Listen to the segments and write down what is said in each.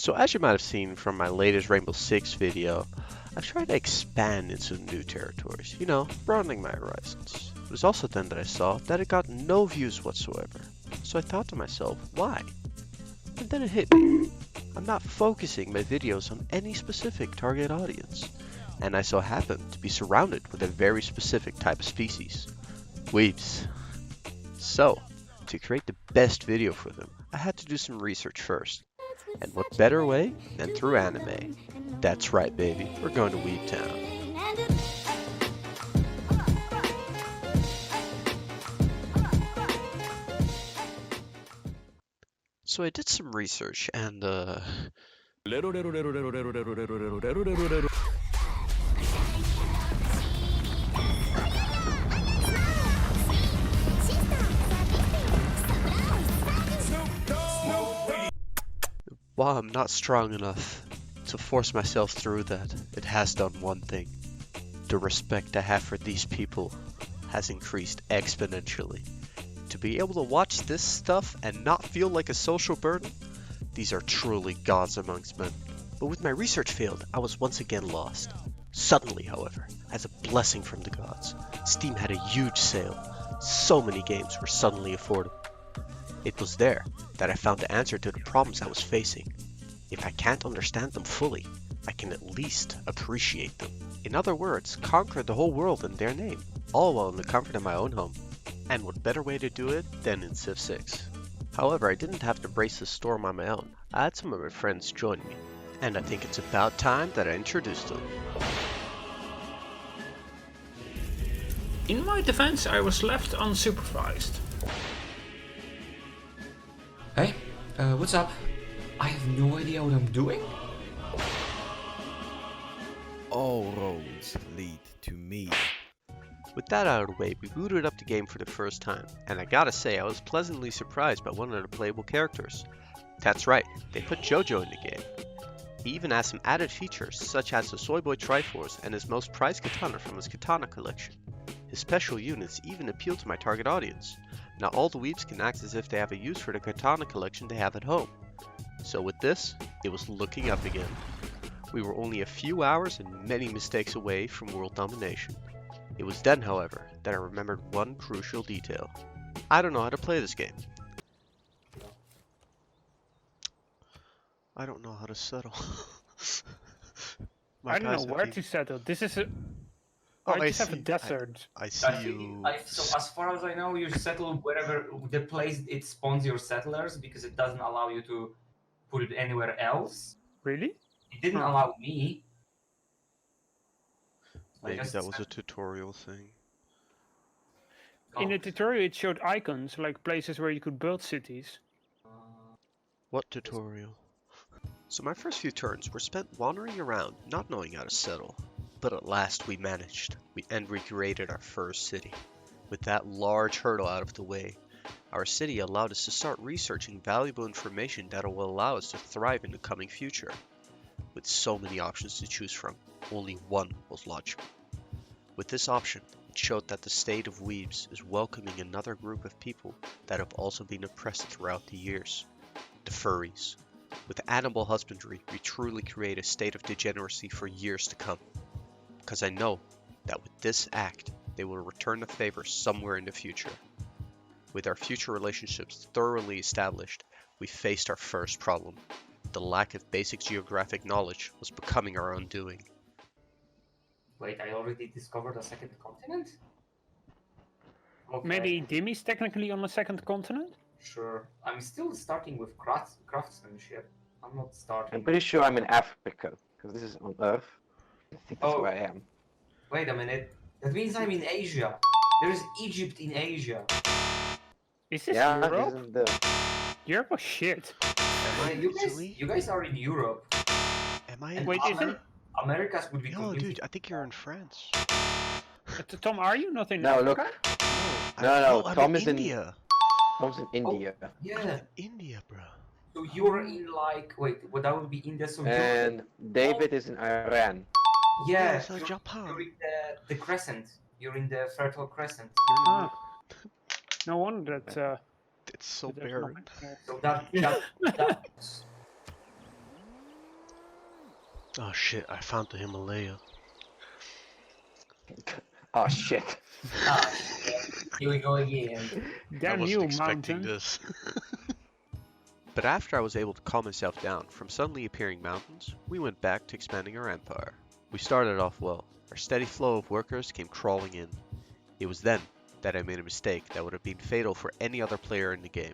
So as you might have seen from my latest Rainbow Six video, I've tried to expand into new territories, broadening my horizons. It was also then that I saw that it got no views whatsoever. So I thought to myself, why? And then it hit me. I'm not focusing my videos on any specific target audience. And I so happen to be surrounded with a very specific type of species. Weebs. So, to create the best video for them, I had to do some research first. And what better way than through anime? That's right, baby. We're going to Weeb Town. So I did some research and while I'm not strong enough to force myself through that, it has done one thing. The respect I have for these people has increased exponentially. To be able to watch this stuff and not feel like a social burden, these are truly gods amongst men. But with my research failed, I was once again lost. Suddenly, however, as a blessing from the gods, Steam had a huge sale. So many games were suddenly affordable. It was there that I found the answer to the problems I was facing. If I can't understand them fully, I can at least appreciate them. In other words, conquer the whole world in their name, all while in the comfort of my own home. And what better way to do it than in Civ 6? However, I didn't have to brace the storm on my own. I had some of my friends join me, and I think it's about time that I introduced them. In my defense, I was left unsupervised. Hey, what's up? I have no idea what I'm doing. All roads lead to me. With that out of the way, we booted up the game for the first time, and I gotta say I was pleasantly surprised by one of the playable characters. That's right, they put JoJo in the game. He even has some added features, such as the Soyboy Triforce and his most prized katana from his katana collection. His special units even appeal to my target audience. Now all the weebs can act as if they have a use for the katana collection they have at home. So with this, it was looking up again. We were only a few hours and many mistakes away from world domination. It was then, however, that I remembered one crucial detail. I don't know how to play this game. I don't know how to settle. I don't know where to settle. This is a... Oh, I just have a desert. I see you. So as far as I know, you settle wherever the place it spawns your settlers because it doesn't allow you to put it anywhere else. Really? It didn't allow me. Maybe that was a tutorial thing. In the tutorial, it showed icons, like places where you could build cities. What tutorial? So my first few turns were spent wandering around, not knowing how to settle. But at last we managed. We recreated our first city. With that large hurdle out of the way, our city allowed us to start researching valuable information that will allow us to thrive in the coming future. With so many options to choose from, only one was logical. With this option, it showed that the state of Weebs is welcoming another group of people that have also been oppressed throughout the years. The furries. With animal husbandry, we truly create a state of degeneracy for years to come. Because I know that with this act, they will return the favor somewhere in the future. With our future relationships thoroughly established, we faced our first problem. The lack of basic geographic knowledge was becoming our undoing. Wait, I already discovered a second continent? Okay. Maybe Dimmy's technically on the second continent? Sure. I'm still starting with craftsmanship. I'm not starting... I'm pretty sure I'm in Africa, because this is on Earth. I think that's where I am. Wait a minute. That means I'm in Asia. There is Egypt in Asia. Is this Europe? Isn't the... Europe was shit. You guys are in Europe. Am I in... Wait, is it? Americas would be No, completely... dude, I think you're in France. Tom, are you not in No, Africa? look. No, I'm Tom in is India. Tom's in India. Oh, yeah. India, bro. So you're in like... Wait, well, that would be India, so And David is in Iran. Yeah, so Japan. You're in the crescent. You're in the Fertile Crescent. No wonder that... It's so barren. So that Oh shit, I found the Himalaya. Oh shit. Ah, shit. Here we go again. I Damn wasn't you, expecting mountain. this. But after I was able to calm myself down from suddenly appearing mountains, we went back to expanding our empire. We started off well. Our steady flow of workers came crawling in. It was then that I made a mistake that would have been fatal for any other player in the game.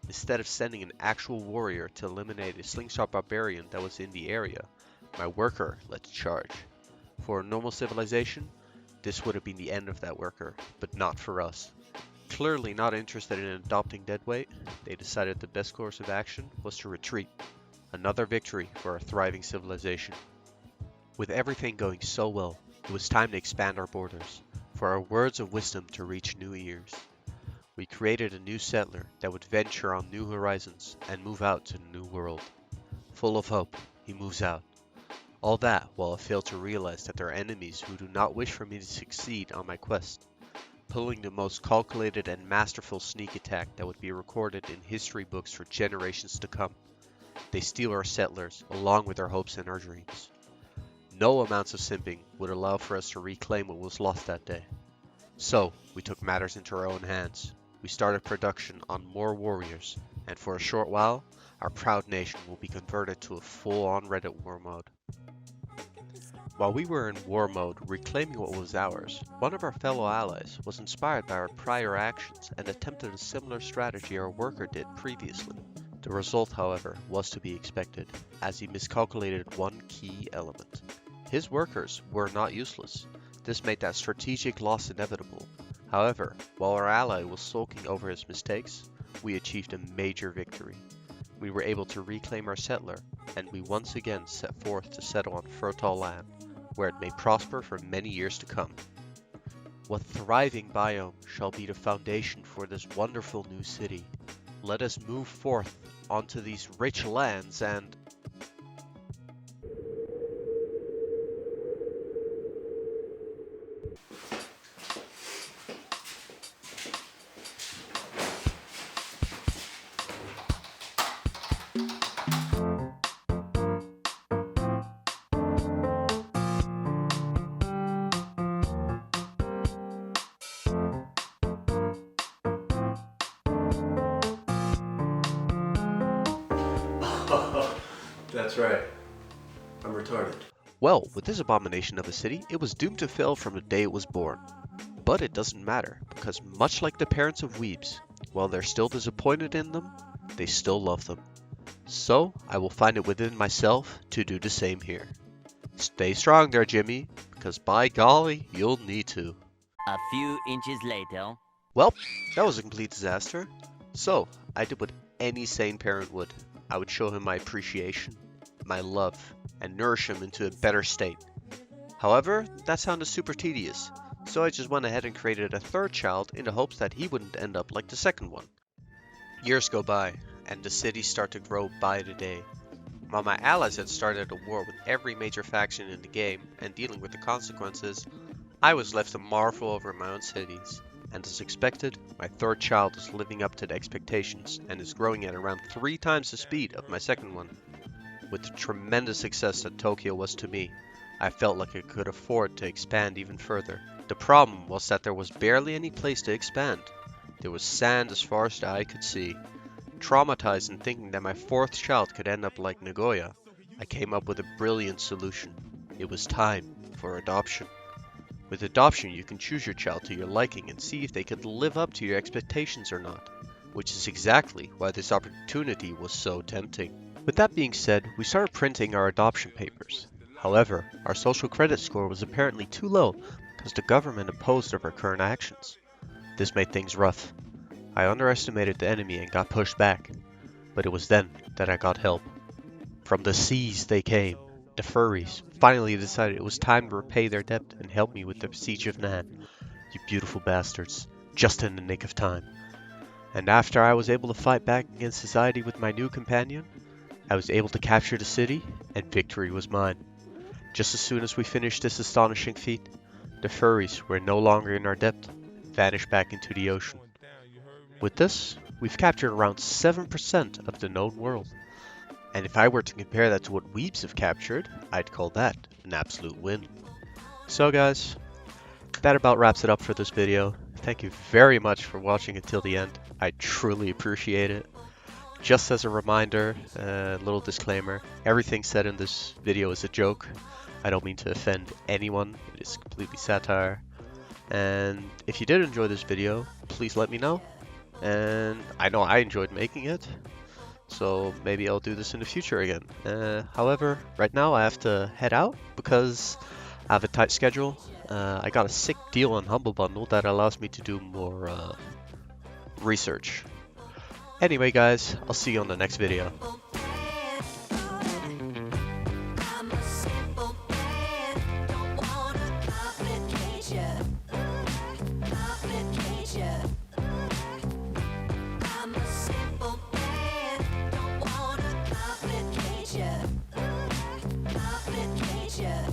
Instead of sending an actual warrior to eliminate a slingshot barbarian that was in the area, my worker led the charge. For a normal civilization, this would have been the end of that worker, but not for us. Clearly not interested in adopting deadweight, they decided the best course of action was to retreat. Another victory for our thriving civilization. With everything going so well, it was time to expand our borders, for our words of wisdom to reach new ears. We created a new settler that would venture on new horizons and move out to the new world. Full of hope, he moves out. All that while I fail to realize that there are enemies who do not wish for me to succeed on my quest. Pulling the most calculated and masterful sneak attack that would be recorded in history books for generations to come. They steal our settlers along with our hopes and our dreams. No amounts of simping would allow for us to reclaim what was lost that day. So, we took matters into our own hands. We started production on more warriors, and for a short while, our proud nation will be converted to a full-on Reddit war mode. While we were in war mode reclaiming what was ours, one of our fellow allies was inspired by our prior actions and attempted a similar strategy our worker did previously. The result, however, was to be expected, as he miscalculated one key element. His workers were not useless. This made that strategic loss inevitable. However, while our ally was sulking over his mistakes, we achieved a major victory. We were able to reclaim our settler, and we once again set forth to settle on fertile land, where it may prosper for many years to come. What thriving biome shall be the foundation for this wonderful new city? Let us move forth onto these rich lands and... That's right. I'm retarded. Well, with this abomination of a city, it was doomed to fail from the day it was born. But it doesn't matter, because much like the parents of weebs, while they're still disappointed in them, they still love them. So, I will find it within myself to do the same here. Stay strong there, Jimmy, because by golly, you'll need to. A few inches later. Well, that was a complete disaster. So, I did what any sane parent would. I would show him my appreciation, my love, and nourish him into a better state. However, that sounded super tedious, so I just went ahead and created a third child in the hopes that he wouldn't end up like the second one. Years go by, and the city started to grow by the day. While my allies had started a war with every major faction in the game and dealing with the consequences, I was left to marvel over my own cities. And as expected, my third child is living up to the expectations and is growing at around 3 times the speed of my second one. With the tremendous success that Tokyo was to me, I felt like I could afford to expand even further. The problem was that there was barely any place to expand. There was sand as far as the eye could see. Traumatized and thinking that my fourth child could end up like Nagoya, I came up with a brilliant solution. It was time for adoption. With adoption, you can choose your child to your liking and see if they could live up to your expectations or not, which is exactly why this opportunity was so tempting. With that being said, we started printing our adoption papers. However, our social credit score was apparently too low because the government opposed of our current actions. This made things rough. I underestimated the enemy and got pushed back, but it was then that I got help. From the seas they came. The furries finally decided it was time to repay their debt and help me with the siege of Nan. You beautiful bastards, just in the nick of time. And after I was able to fight back against society with my new companion, I was able to capture the city, and victory was mine. Just as soon as we finished this astonishing feat, the furries were no longer in our debt, vanished back into the ocean. With this, we've captured around 7% of the known world. And if I were to compare that to what Weebs have captured, I'd call that an absolute win. So guys, that about wraps it up for this video. Thank you very much for watching until the end. I truly appreciate it. Just as a reminder, a little disclaimer, everything said in this video is a joke. I don't mean to offend anyone, it is completely satire. And if you did enjoy this video, please let me know. And I know I enjoyed making it, so maybe I'll do this in the future again. However, right now I have to head out because I have a tight schedule. I got a sick deal on Humble Bundle that allows me to do more research. Anyway guys, I'll see you on the next video. Yeah.